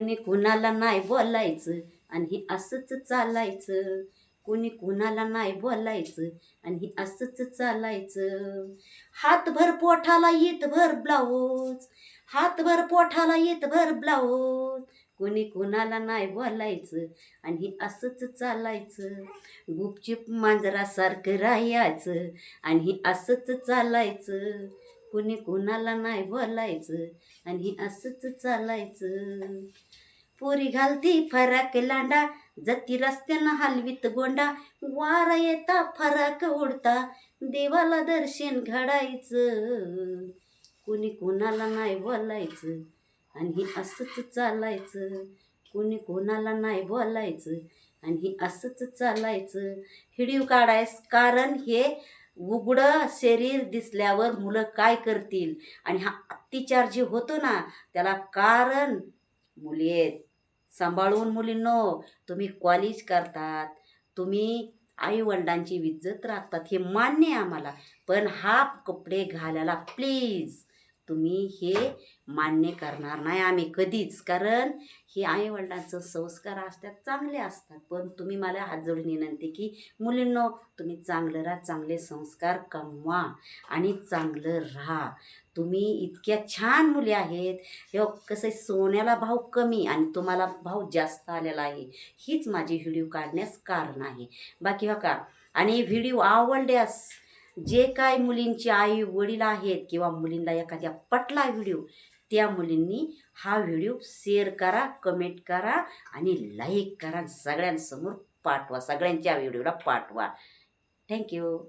कुणी कुणाला नाही बोलायचं आणि हे असंच चालायचं. कुणी कुणाला नाही बोलायचं आणि हे असंच चालायचं. हातभर पोठाला येतभर ब्लाऊज, हातभर पोठाला येतभर ब्लाऊज. कुणी कुणाला नाही बोलायचं आणि हे असंच चालायचं. गुपचूप मांजरासारखं राहायचं आणि हे असंच चालायचं. कुणी कुणाला नाही बोलायचं आणि हे असंच चालायचं. पोरी घालती फराक लांडा, जाती रस्त्यानं हलवीत गोंडा. वारा येता फराक उडता, देवाला दर्शन घडायचं. कुणी कुणाला नाही बोलायचं आणि हे असंच चालायचं. कुणी कुणाला नाही बोलायचं आणि हे असंच चालायचं. व्हिडिओ काढायस कारण हे उघडं शरीर दिसल्यावर मुलं काय करतील आणि हा अत्याचार जे होतो ना त्याला कारण मुली आहेत. सांभाळून मुलींनो, तुम्ही कॉलेज करतात, तुम्ही आईवडिलांची इज्जत राखतात हे मान्य आहे आम्हाला, पण हाफ कपडे घालायला प्लीज तुम्ही हे मान्य करणार नाही आम्ही कधीच. कारण हे आईवडिलांचं संस्कार असतात, चांगले असतात. पण तुम्ही मला हात जोडून विनंती की मुलींनो, तुम्ही चांगलं राहा, चांगले संस्कार कमवा आणि चांगलं राहा. तुम्ही इतक्या छान मुली आहेत. हे कसं सोन्याला भाव कमी आणि तुम्हाला भाव जास्त आलेला आहे. हीच माझी व्हिडिओ काढण्यास कारण आहे. बाकी हो का. आणि व्हिडिओ आवडल्यास जे काय मुलींचे आई वडील आहेत किंवा मुलींना एखाद्या पटला व्हिडिओ, त्या मुलींनी हा व्हिडिओ शेअर करा, कमेंट करा आणि लाईक करा. सगळ्यांसमोर पाठवा, सगळ्यांच्या व्हिडिओला पाठवा. थँक्यू.